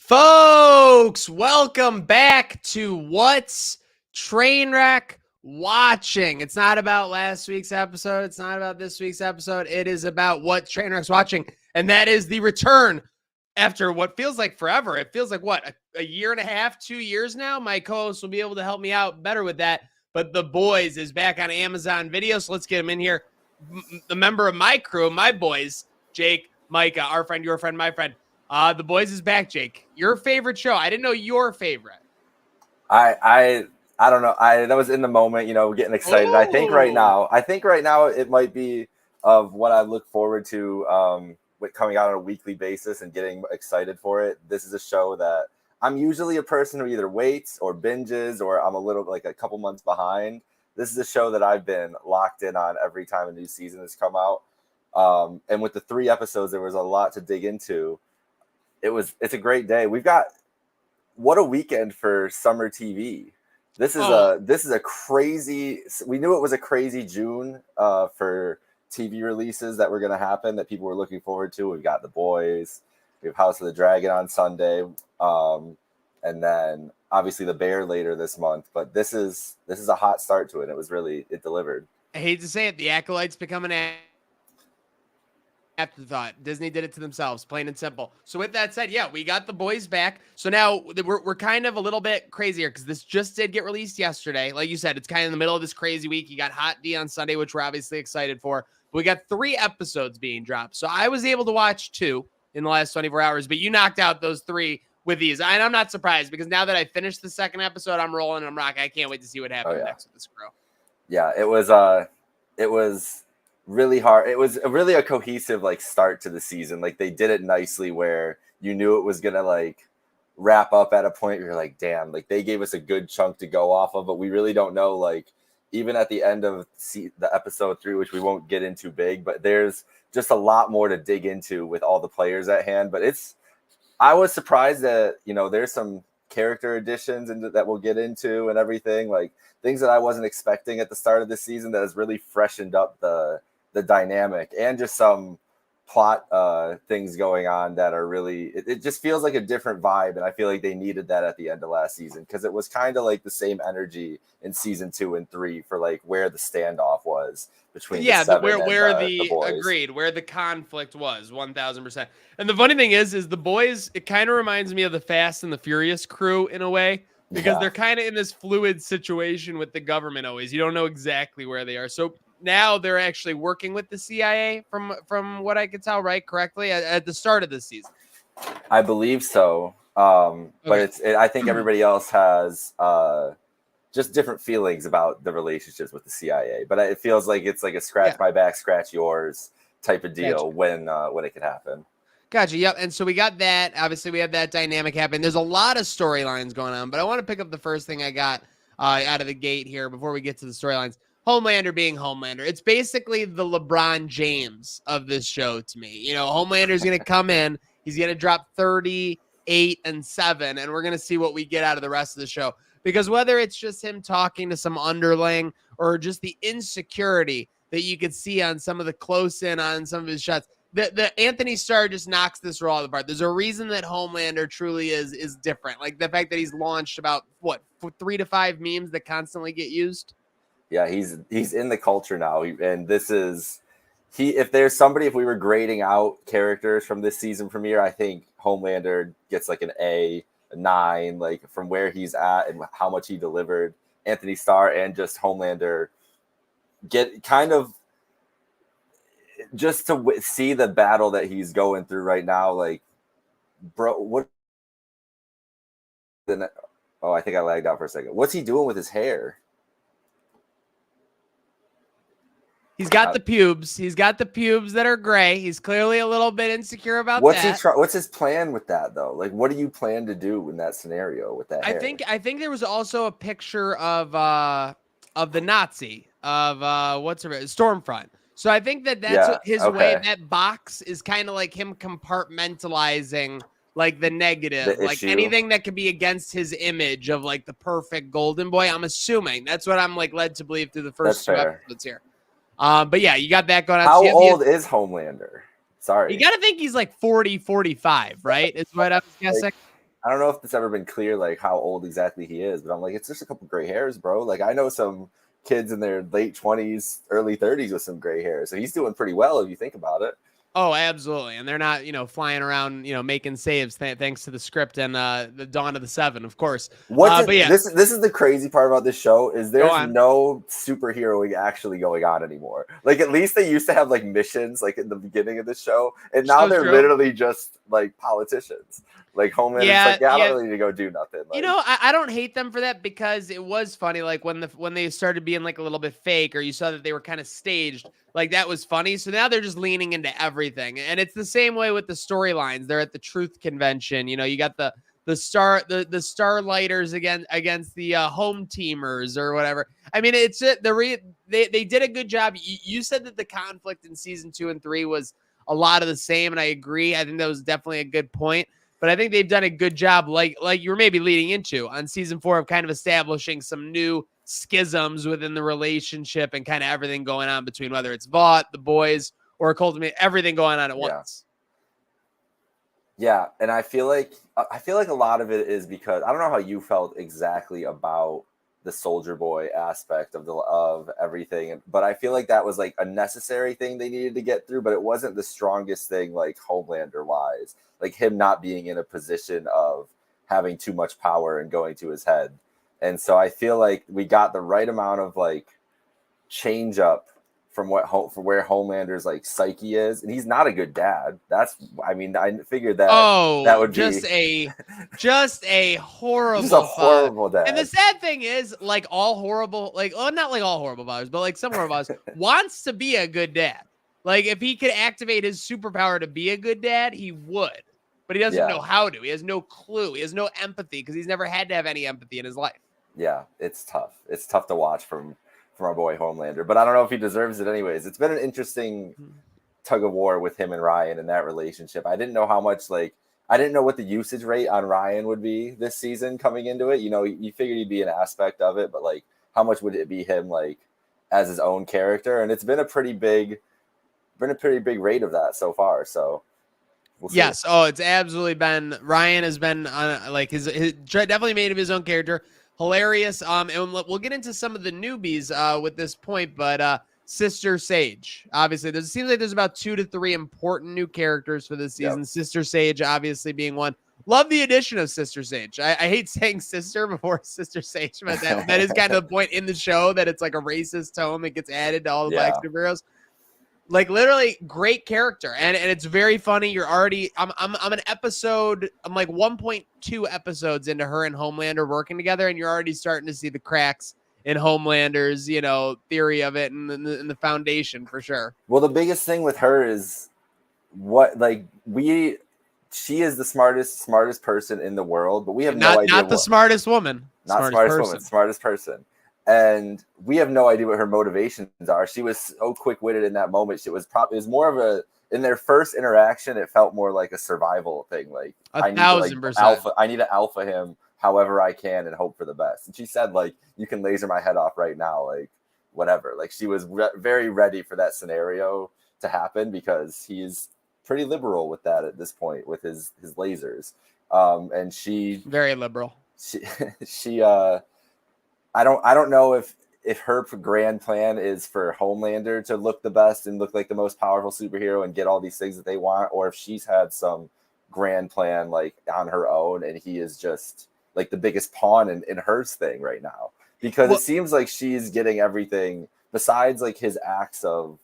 Folks, welcome back to What's Trainwreck Watching. It's not about last week's episode. It's not about this week's episode. It is about what Trainwreck's watching, and that is the return after what feels like forever. It feels like, what, a year and a half, 2 years now? My co-host will be able to help me out better with that, but The Boys is back on Amazon Video, so let's get him in here. The member of my crew, my boys, Jake, Micah, our friend, your friend, my friend. The Boys is back, Jake. Your favorite show. I didn't know your favorite. I don't know. That was in the moment, getting excited. Ooh. I think right now it might be of what I look forward to with coming out on a weekly basis and getting excited for it. This is a show that I'm usually a person who either waits or binges, or I'm a couple months behind. This is a show that I've been locked in on every time a new season has come out. And with the 3 episodes, there was a lot to dig into. It's a great day. What a weekend for summer TV. This is a crazy. We knew it was a crazy June for TV releases that were going to happen, that people were looking forward to. We've got The Boys, we have House of the Dragon on Sunday, and then obviously The Bear later this month. But this is a hot start to it. It delivered. I hate to say it, the Acolytes become an afterthought. Disney did it to themselves, plain and simple. So with that said, yeah, we got The Boys back. So now we're kind of a little bit crazier because this just did get released yesterday. Like you said, it's kind of in the middle of this crazy week. You got Hot D on Sunday, which we're obviously excited for. But we got 3 episodes being dropped. So I was able to watch 2 in the last 24 hours, but you knocked out those 3 with these. And I'm not surprised because now that I finished the second episode, I'm rolling and I'm rocking. I can't wait to see what happens next with this crew. Yeah, it was really hard. It was really a cohesive start to the season. They did it nicely where you knew it was gonna wrap up at a point where you're like, damn, they gave us a good chunk to go off of, but we really don't know even at the end of the episode 3, which we won't get into big, but there's just a lot more to dig into with all the players at hand. But I was surprised that there's some character additions that we'll get into and everything, things that I wasn't expecting at the start of the season that has really freshened up the dynamic, and just some plot things going on that are really, it just feels like a different vibe. And I feel like they needed that at the end of last season, because it was kind of the same energy in season 2 and 3 for where the standoff was between the Boys. Agreed, where the conflict was 1000%. And the funny thing is The Boys, it kind of reminds me of the Fast and the Furious crew in a way, because they're kind of in this fluid situation with the government. Always, you don't know exactly where they are. So now they're actually working with the CIA, from what I could tell, right? Correctly at the start of this season. I believe so. But I think everybody else has just different feelings about the relationships with the CIA. But it feels like it's like a scratch my back, scratch yours type of deal when it could happen. Gotcha. Yep. And so we got that. Obviously, we have that dynamic happen. There's a lot of storylines going on, but I want to pick up the first thing I got out of the gate here before we get to the storylines. Homelander being Homelander. It's basically the LeBron James of this show to me. Homelander's going to come in. He's going to drop 38 and 7, and we're going to see what we get out of the rest of the show. Because whether it's just him talking to some underling or just the insecurity that you could see on some of the close-in on some of his shots, the Anthony Starr just knocks this role apart. There's a reason that Homelander truly is different. The fact that he's launched about, 3 to 5 memes that constantly get used? Yeah, he's in the culture now, and this is if there's somebody, if we were grading out characters from this season premiere, I think Homelander gets an A, a 9, from where he's at and how much he delivered. Anthony Starr and just Homelander get kind of just to see the battle that he's going through right now. Bro, what? Oh, I think I lagged out for a second. What's he doing with his hair? He's got the pubes. He's got the pubes that are gray. He's clearly a little bit insecure about that. What's his plan with that, though? What do you plan to do in that scenario with that hair? I think there was also a picture of the Nazi, of what's her name? Stormfront. So I think that's his way. That box is kind of like him compartmentalizing the negative, anything that could be against his image of the perfect golden boy. I'm assuming that's what I'm led to believe through the first 2 episodes here. But yeah, you got that going on. How old is Homelander? Sorry. You got to think he's 40, 45, right? Is what I was guessing. I don't know if it's ever been clear like how old exactly he is, but I'm like, it's just a couple gray hairs, bro. Like I know some kids in their late 20s, early 30s with some gray hair, so he's doing pretty well if you think about it. Oh, absolutely. And they're not, flying around, making saves thanks to the script and the Dawn of the Seven, of course. But yeah, This is the crazy part about this show is go there's on. no superheroing actually going on anymore. Like at least they used to have like missions like in the beginning of the show, and now So they're true. literally just like politicians. Like Homelander's like, I don't really need to go do nothing. Like, I don't hate them for that because it was funny. Like when they started being like a little bit fake, or you saw that they were kind of staged, like that was funny. So now they're just leaning into everything, and it's the same way with the storylines. They're at the Truth Convention. You got the Starlighters against the home teamers or whatever. I mean, it's they did a good job. You said that the conflict in season 2 and 3 was a lot of the same, and I agree. I think that was definitely a good point. But I think they've done a good job, like you were maybe leading into on season 4, of kind of establishing some new schisms within the relationship and kind of everything going on between whether it's Vought, the boys, or Cultivate, everything going on at once. Yeah, and I feel like a lot of it is because I don't know how you felt exactly about the Soldier Boy aspect of everything, but I feel like that was like a necessary thing they needed to get through, but it wasn't the strongest thing like Homelander wise, like him not being in a position of having too much power and going to his head. And so I feel like we got the right amount of like change up from where Homelander's like psyche is, and he's not a good dad. I figured that that would be just a horrible, just a horrible dad. And the sad thing is, like all horrible, not like all horrible fathers, but like some horrible fathers wants to be a good dad. Like if he could activate his superpower to be a good dad, he would, but he doesn't know how to. He has no clue. He has no empathy because he's never had to have any empathy in his life. Yeah, it's tough. It's tough to watch from our boy Homelander, but I don't know if he deserves it anyways. It's been an interesting tug of war with him and Ryan in that relationship. I didn't know how much, I didn't know what the usage rate on Ryan would be this season coming into it. You figured he'd be an aspect of it, but like how much would it be him like as his own character? And it's been a pretty big rate of that so far. So we'll see. Yes. Oh, it's absolutely been, Ryan has been his definitely made him his own character. Hilarious. And we'll get into some of the newbies with this point, but Sister Sage, obviously, it seems like there's about 2 to 3 important new characters for this season. Yep. Sister Sage, obviously, being one. Love the addition of Sister Sage. I hate saying sister before Sister Sage, but that is kind of the point in the show that it's like a racist tone that gets added to all the Black superheroes. Like literally great character, and it's very funny. You're already I'm like 1.2 episodes into her and Homelander working together, and you're already starting to see the cracks in Homelander's theory of it and the foundation for sure. Well, the biggest thing with her is she is the smartest person in the world, but we have no idea. Not the smartest woman. Smartest person. And we have no idea what her motivations are. She was so quick-witted in that moment. It was more of in their first interaction, it felt more like a survival thing. Like 1,000%. I need to alpha him however I can and hope for the best. And she said, like, you can laser my head off right now, like whatever. Like she was very ready for that scenario to happen because he's pretty liberal with that at this point with his lasers. And she very liberal. I don't know if her grand plan is for Homelander to look the best and look like the most powerful superhero and get all these things that they want, or if she's had some grand plan like on her own and he is just like the biggest pawn in her thing right now. Because it seems like she's getting everything besides like his acts of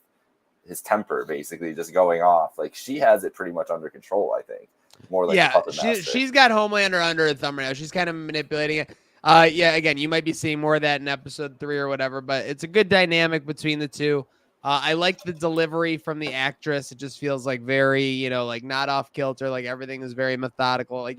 his temper basically just going off. Like she has it pretty much under control, I think. More like a puppet master. She's got Homelander under her thumb right now. She's kind of manipulating it. Again, you might be seeing more of that in episode 3 or whatever, but it's a good dynamic between the two. I like the delivery from the actress. It just feels like very, like not off kilter. Like everything is very methodical. Like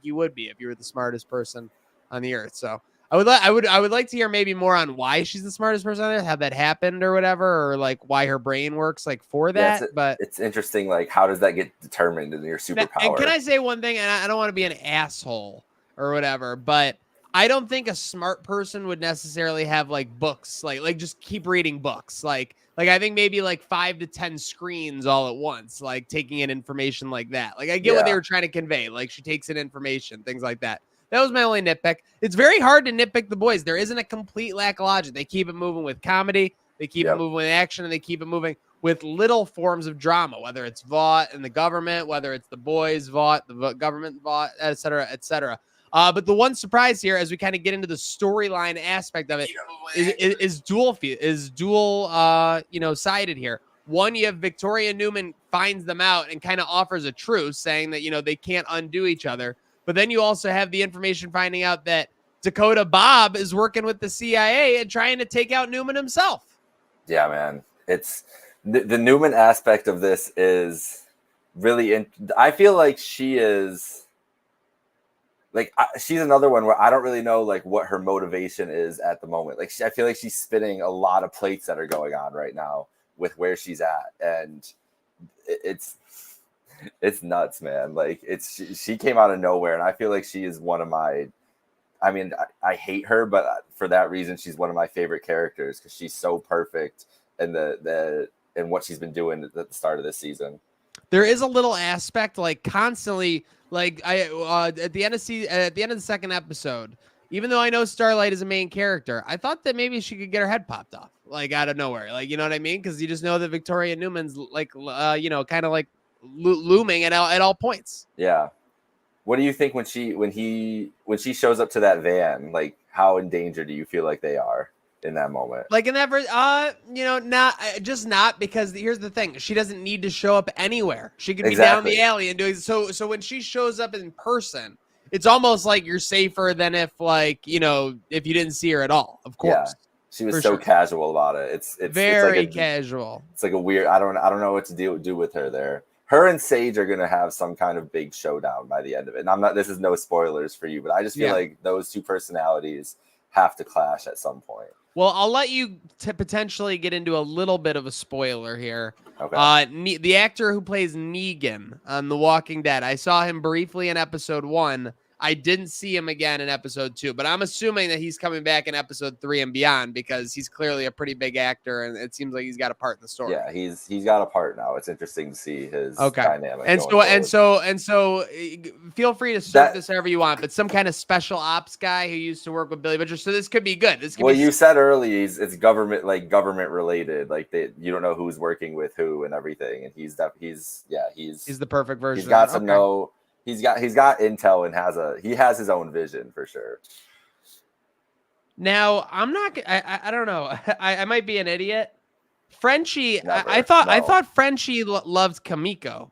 you would be if you were the smartest person on the earth. So I would like to hear maybe more on why she's the smartest person on earth, how that happened or whatever, or like why her brain works like for that. But it's interesting. Like, how does that get determined in your superpower? And can I say one thing? And I don't want to be an asshole or whatever, but I don't think a smart person would necessarily have like books, like just keep reading books. Like I think maybe like 5 to 10 screens all at once, like taking in information like that. Like I get what they Yeah. were trying to convey. Like she takes in information, things like that. That was my only nitpick. It's very hard to nitpick the boys. There isn't a complete lack of logic. They keep it moving with comedy, they keep it Yep. moving with action, and they keep it moving with little forms of drama, whether it's Vought and the government, whether it's the boys Vought, the government Vought, et cetera, et cetera. But the one surprise here, as we kind of get into the storyline aspect of it, is dual sided here. One, you have Victoria Newman finds them out and kind of offers a truce, saying that they can't undo each other. But then you also have the information finding out that Dakota Bob is working with the CIA and trying to take out Newman himself. Yeah, man. It's the Newman aspect of this is really. I feel like she is. Like she's another one where I don't really know like what her motivation is at the moment. Like I feel like she's spinning a lot of plates that are going on right now with where she's at, and it's nuts, man. Like she came out of nowhere, and I feel like she is one of my. I mean, I hate her, but for that reason, she's one of my favorite characters because she's so perfect in in what she's been doing at the start of this season. There is a little aspect like constantly. Like at the end of the second episode, even though I know Starlight is a main character, I thought that maybe she could get her head popped off, like out of nowhere, like you know what I mean? Because you just know that Victoria Newman's like, kind of like looming at all points. Yeah. What do you think when she shows up to that van? Like, how in danger do you feel like they are in that moment? Like in that verse, not because here's the thing. She doesn't need to show up anywhere. She could be down the alley and doing so when she shows up in person, it's almost like you're safer than if if you didn't see her at all, of course. Yeah. She was so casual about it. It's very casual. It's like a weird, I don't know what to do with her there. Her and Sage are gonna have some kind of big showdown by the end of it. And this is no spoilers for you, but I just feel like those two personalities have to clash at some point. Well, I'll let you potentially get into a little bit of a spoiler here. Okay. The actor who plays Negan on The Walking Dead, I saw him briefly in episode 1. I didn't see him again in episode 2, but I'm assuming that he's coming back in episode 3 and beyond because he's clearly a pretty big actor, and it seems like he's got a part in the story. Yeah, he's got a part now. It's interesting to see his dynamic. And so, feel free to search this however you want, but some kind of special ops guy who used to work with Billy Butcher. So this could be good. You said early it's government related. Like you don't know who's working with who and everything, and he's the perfect version. He's got He's got intel and he has his own vision for sure. Now I'm not. I don't know. I might be an idiot. Frenchie. I thought Frenchie loved Kamiko.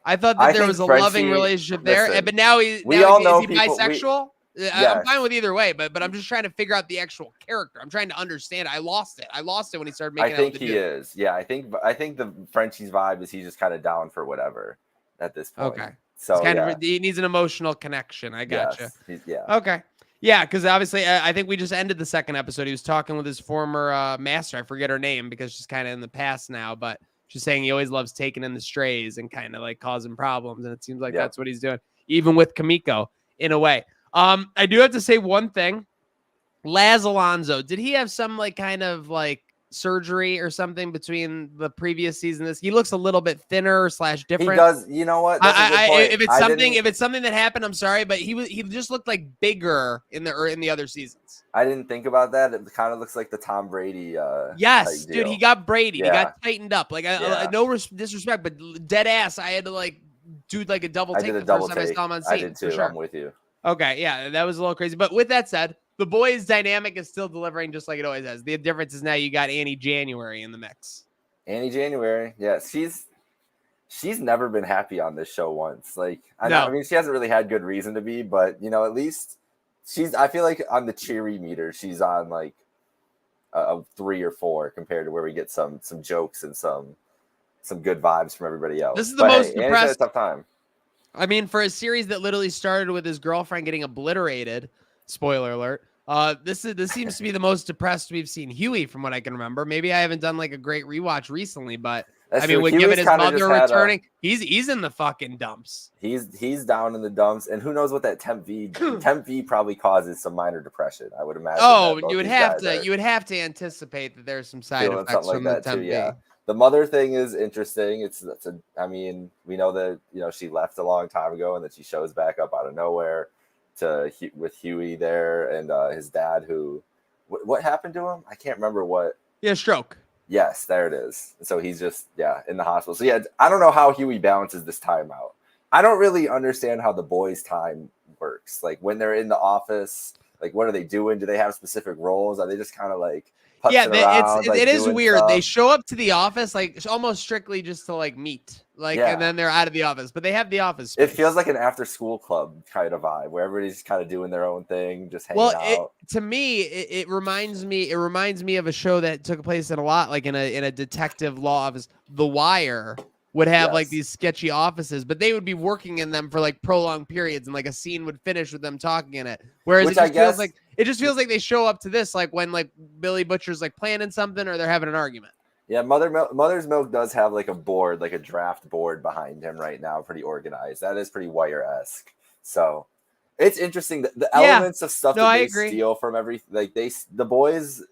I thought that there was a loving relationship there, but now is he bisexual? I'm fine with either way, but I'm just trying to figure out the actual character. I'm trying to understand. I lost it when he started making. I think he is. Yeah, I think the Frenchie's vibe is he's just kind of down for whatever at this point. Okay. So he needs an emotional connection. I gotcha. Yes, Okay. Yeah, because obviously I think we just ended the second episode. He was talking with his former master. I forget her name because she's kind of in the past now, but she's saying he always loves taking in the strays and kind of like causing problems. And it seems like that's what he's doing, even with Kamiko in a way. I do have to say one thing. Laz Alonso, did he have some like kind of like surgery or something between the previous season? He looks a little bit thinner / different. He does. You know what? If it's something that happened, I'm sorry, but he just looked like bigger in the other seasons. I didn't think about that. It kind of looks like the Tom Brady. Yes, dude, he got Brady. Yeah. He got tightened up. Like no disrespect, but dead ass. I had to like do like a double take the first time I saw him on scene. I did too. Sure. I'm with you. Okay, yeah, that was a little crazy. But with that said, the boys' dynamic is still delivering just like it always has. The difference is now you got Annie January in the mix. Annie January, yeah, she's never been happy on this show once. Like, I mean, she hasn't really had good reason to be, but at least I feel like on the cheery meter, she's on like a 3 or 4 compared to where we get some jokes and some good vibes from everybody else. This is the most depressed. Annie's had a tough time. I mean, for a series that literally started with his girlfriend getting obliterated, spoiler alert, this seems to be the most depressed we've seen Huey from what I can remember. Maybe I haven't done like a great rewatch recently, but That's I mean, true. with Huey's given his kind of just mother had returning, he's in the fucking dumps. he's down in the dumps, and who knows what that temp V probably causes some minor depression. I would imagine. Oh, That both you would these have guys to are you would have to anticipate that there's some side feeling something effects like from the that too. temp Yeah, V. the mother thing is interesting. I mean, we know that she left a long time ago, and that she shows back up out of nowhere with Huey there and his dad. Who, what happened to him? I can't remember what. Yeah, stroke. Yes, there it is. So he's just in the hospital. So yeah, I don't know how Huey balances this time out. I don't really understand how the boys' time works. Like when they're in the office, like what are they doing? Do they have specific roles? Are they just kind of like putzing around? It is doing weird. They stuff? show up to the office like almost strictly just to like meet, and then they're out of the office. But they have the office space. It feels like an after-school club kind of vibe where everybody's kind of doing their own thing, just hanging out. To me, it reminds me of a show that took place in a lot like in a detective law office. The Wire would have like these sketchy offices, but they would be working in them for like prolonged periods, and like a scene would finish with them talking in it. Whereas it just feels like they show up to this like when like Billy Butcher's like planning something or they're having an argument. Yeah, Mother's Milk does have like a board, like a draft board behind him right now, pretty organized. That is pretty Wire-esque. So it's interesting that the elements of stuff that they steal from everything, like the boys.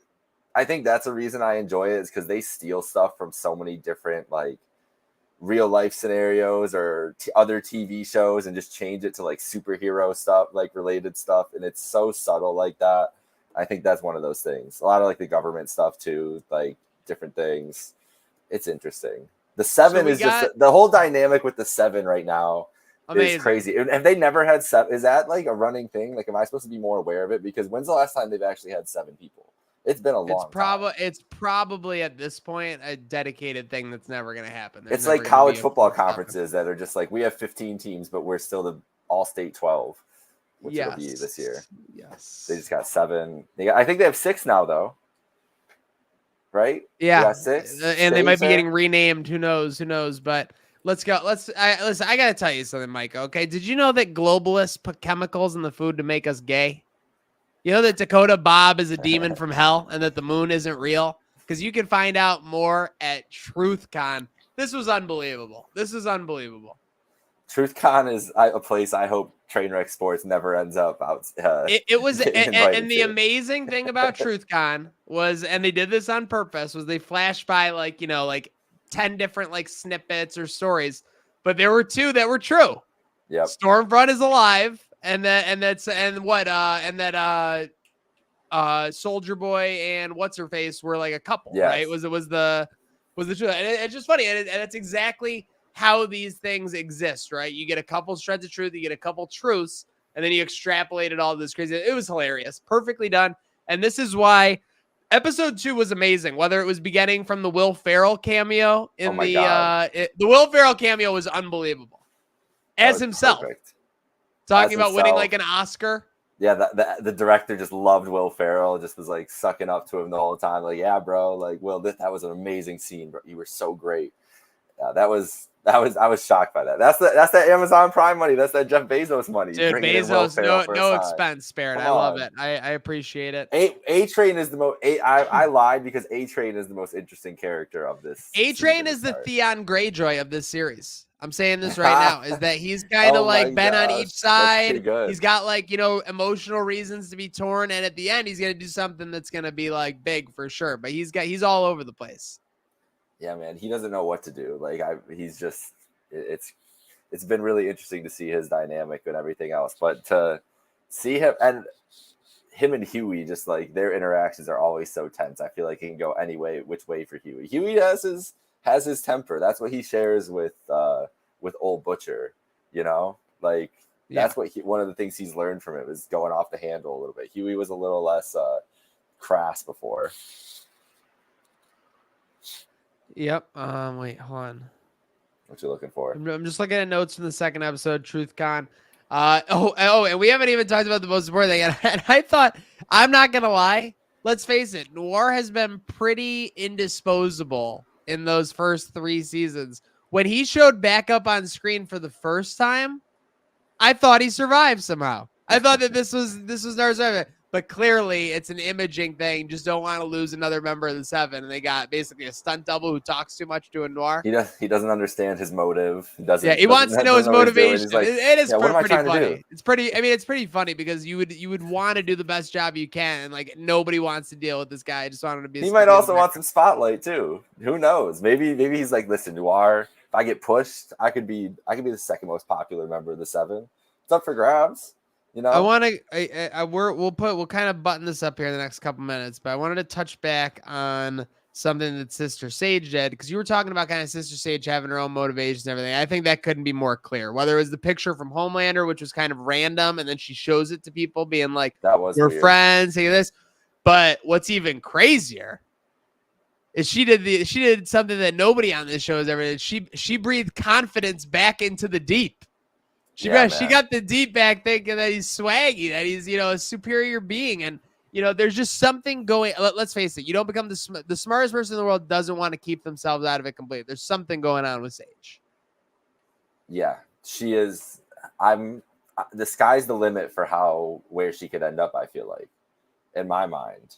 I think that's a reason I enjoy it, is because they steal stuff from so many different like real life scenarios or other TV shows and just change it to like superhero stuff, like related stuff, and it's so subtle like that. I think that's one of those things. A lot of like the government stuff too, like different things. It's interesting. The Seven is just the whole dynamic with the Seven right now is crazy. Have they never had seven? Is that like a running thing? Like, am I supposed to be more aware of it? Because when's the last time they've actually had 7 people? It's been a long time. It's probably at this point a dedicated thing that's never going to happen. It's like college football conferences that are just like, we have 15 teams, but we're still the all-state 12, which it'll be this year. Yes. They just got 7. I think they have 6 now, though. Right? Yeah. They got 6. And they might be getting renamed. Who knows? But let's go. Listen, I got to tell you something, Mike. Okay. Did you know that globalists put chemicals in the food to make us gay? You know that Dakota Bob is a demon from hell and that the moon isn't real? Because you can find out more at TruthCon. This was unbelievable. TruthCon is a place I hope Trainwreck Sports never ends up out. It was, and the amazing thing about TruthCon was, and they did this on purpose, was they flashed by like 10 different like snippets or stories, but there were 2 that were true. Yep. Stormfront is alive. Soldier Boy and what's her face were like a couple, right? Was the truth. And it's just funny, and it's exactly how these things exist, right? You get a couple shreds of truth, you get a couple truths, and then you extrapolate it all this crazy. It was hilarious, perfectly done, and this is why episode 2 was amazing. Whether it was beginning from the Will Ferrell cameo in the Will Ferrell cameo was unbelievable as himself. Perfect. Talking about winning like an Oscar. Yeah, the director just loved Will Ferrell. Just was like sucking up to him the whole time. Like, yeah, bro. Like, Will, that was an amazing scene, bro. You were so great. Yeah, I was shocked by that. That's that Amazon Prime money. That's that Jeff Bezos money. Dude, Bezos, no expense spared. I love it. I appreciate it. A-Train is the most. I lied because A-Train is the most interesting character of this. A-Train is the Theon Greyjoy of this series. I'm saying this right now, is that he's kind of been on each side. He's got emotional reasons to be torn, and at the end he's gonna do something that's gonna be like big for sure. But he's all over the place. Yeah, man, he doesn't know what to do. Like he's just it's been really interesting to see his dynamic and everything else. But to see him and Huey, just like their interactions are always so tense. I feel like it can go which way for Huey. Huey has his temper. That's what he shares with old Butcher, that's what one of the things he's learned from him is going off the handle a little bit. Huey was a little less crass before. Yep. Wait, hold on. What you looking for? I'm just looking at notes from the second episode, TruthCon. And we haven't even talked about the most important thing. And I thought, I'm not gonna lie, let's face it, Noir has been pretty indisposable in those first 3 seasons. When he showed back up on screen for the first time, I thought he survived somehow. I thought that this was Noir's survivor. But clearly, it's an imaging thing. Just don't want to lose another member of the Seven, and they got basically a stunt double who talks too much to a Noir. He doesn't understand his motive. He Yeah, doesn't he wants to know his know what he's doing. motivation. He's like, It is yeah, what am I pretty trying to do? funny. It's pretty. I mean, it's pretty funny because you would want to do the best job you can, and like nobody wants to deal with this guy. I just want him to be. He might also want some spotlight too. Who knows? Maybe he's like, listen, Noir. If I get pushed, I could be the second most popular member of the Seven. It's up for grabs. You know. I want to. We'll kind of button this up here in the next couple minutes, but I wanted to touch back on something that Sister Sage did, because you were talking about kind of Sister Sage having her own motivations and everything. I think that couldn't be more clear. Whether it was the picture from Homelander, which was kind of random, and then she shows it to people, being like, "That was we're weird. friends." Say this, but what's even crazier is she did something that nobody on this show has ever did. She breathed confidence back into the deep. She got the deep back thinking that he's swaggy, that he's, a superior being. And, there's just something going. Let's face it. You don't become the smartest person in the world doesn't want to keep themselves out of it completely. There's something going on with Sage. Yeah, she is. The sky's the limit for where she could end up, I feel like, in my mind.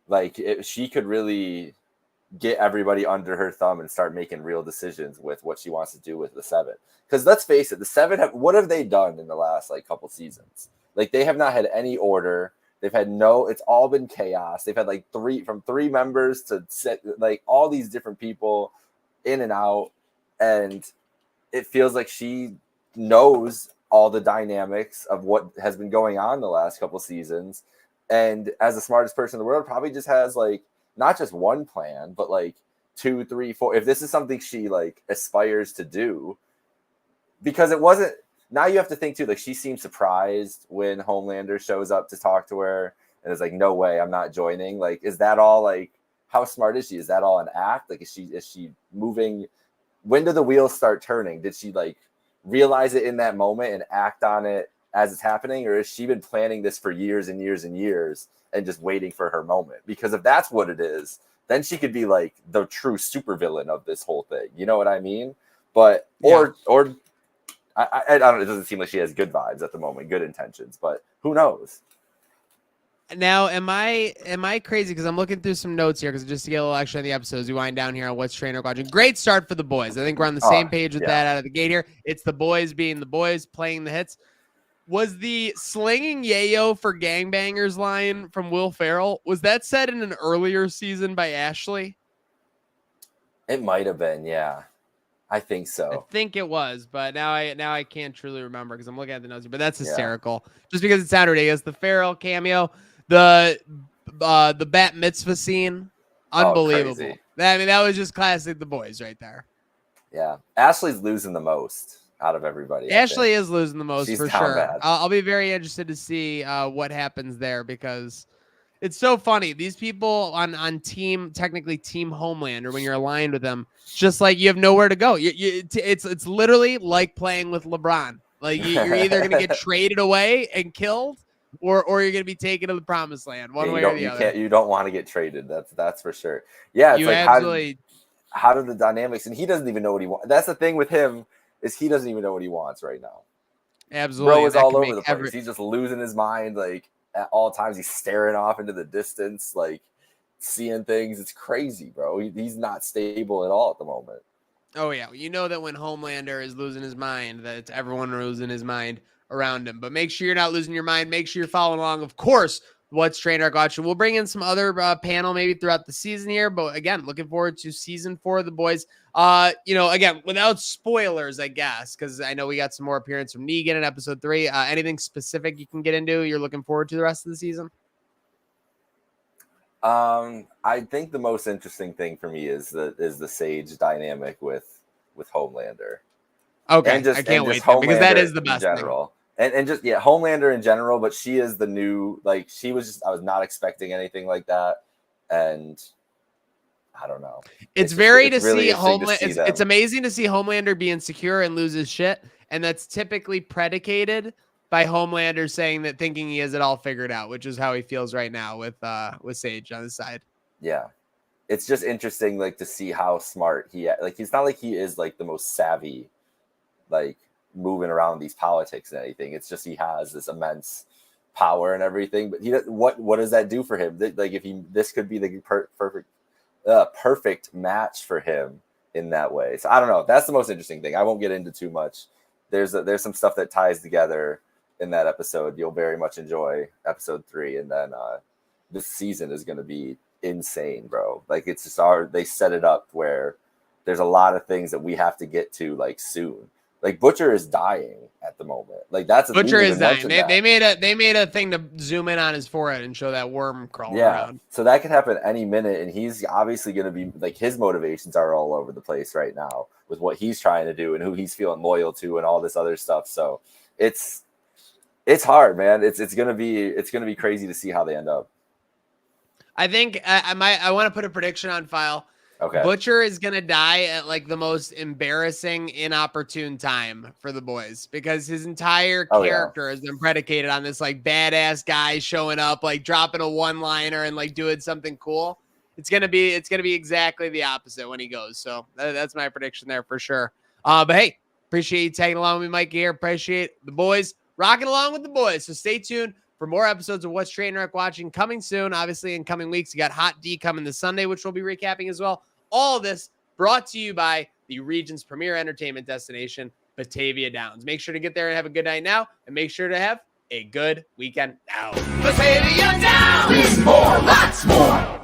Like, she could really get everybody under her thumb and start making real decisions with what she wants to do with the Seven. Because let's face it, the Seven what have they done in the last couple seasons? Like, they have not had any order. They've had it's all been chaos. They've had three members to set all these different people in and out, and it feels like she knows all the dynamics of what has been going on the last couple seasons, and as the smartest person in the world, probably just has not just one plan, but 2, 3, 4. If this is something she aspires to do, because it wasn't. Now you have to think too. She seemed surprised when Homelander shows up to talk to her, and is like, "No way, I'm not joining." Is that all? How smart is she? Is that all an act? Is she moving? When do the wheels start turning? Did she realize it in that moment and act on it as it's happening, or has she been planning this for years and years and years and just waiting for her moment? Because if that's what it is, then she could be the true supervillain of this whole thing. You know what I mean? But or I don't know. It doesn't seem like she has good vibes at the moment, good intentions, but who knows? Now, am I crazy? Because I'm looking through some notes here, because just to get a little extra in the episodes, we wind down here on what's trainer watching. Great start for the boys. I think we're on the same page with that out of the gate here. It's the boys being the boys, playing the hits. Was the slinging yayo for gangbangers line from Will Ferrell, was that said in an earlier season by Ashley? It might have been, yeah. I think so. I think it was, but now I can't truly remember because I'm looking at the notes here. But that's hysterical, just because it sounded ridiculous. The Ferrell cameo, the bat mitzvah scene, unbelievable. That was just classic The Boys right there. Yeah, Ashley's losing the most out of everybody. Ashley is losing the most. She's for sure. Bad. I'll be very interested to see what happens there, because it's so funny. These people on technically Team Homelander, when you're aligned with them, just you have nowhere to go. It's literally like playing with LeBron. You're either going to get traded away and killed, or you're going to be taken to the promised land. One way or the other. You don't want to get traded. That's for sure. Yeah, it's how do the dynamics, and he doesn't even know what he wants. That's the thing with him, is he doesn't even know what he wants right now. Absolutely. Bro is all over the place. He's just losing his mind at all times. He's staring off into the distance, seeing things. It's crazy, bro. He's not stable at all at the moment. Oh yeah, you know that when Homelander is losing his mind, that it's everyone losing his mind around him. But make sure you're not losing your mind. Make sure you're following along, of course, what's Trainer Got You. We'll bring in some other panel maybe throughout the season here, but again, looking forward to season 4 of The Boys. Again, without spoilers, I guess, because I know we got some more appearance from Negan in episode 3. Anything specific you can get into you're looking forward to the rest of the season? I think the most interesting thing for me is the Sage dynamic with Homelander. Okay, I can't wait because that is the best in general. And just Homelander in general, but she is the new I was not expecting anything like that, and I don't know. It's really to see Homelander. It's amazing to see Homelander be insecure and lose his shit, and that's typically predicated by Homelander thinking he has it all figured out, which is how he feels right now with Sage on his side. Yeah, it's just interesting to see how smart he he's not he is the most savvy moving around these politics and anything. It's just he has this immense power and everything, but what does that do for him? Like if this could be the perfect match for him in that way. So I don't know. That's the most interesting thing. I won't get into too much. There's some stuff that ties together in that episode. You'll very much enjoy episode 3, and then this season is going to be insane, bro. Like it's just they set it up where there's a lot of things that we have to get to like soon. Like Butcher is dying at the moment. Like that's Butcher is dying. They made a thing to zoom in on his forehead and show that worm crawling around. So that could happen any minute, and he's obviously going to be like his motivations are all over the place right now with what he's trying to do and who he's feeling loyal to and all this other stuff. So it's hard, man. It's gonna be crazy to see how they end up. I think I want to put a prediction on file. Okay. Butcher is going to die at like the most embarrassing, inopportune time for the boys because his entire character has been predicated on this like badass guy showing up, like dropping a one-liner and like doing something cool. It's going to be exactly the opposite when he goes. So that's my prediction there for sure. But hey, appreciate you tagging along with me, Mike here. Appreciate the boys rocking along with the boys. So stay tuned for more episodes of What's Trainwreck Watching coming soon. Obviously, in coming weeks, you got Hot D coming this Sunday, which we'll be recapping as well. All of this brought to you by the region's premier entertainment destination, Batavia Downs. Make sure to get there and have a good night now, and make sure to have a good weekend now. Batavia Downs! More, lots more!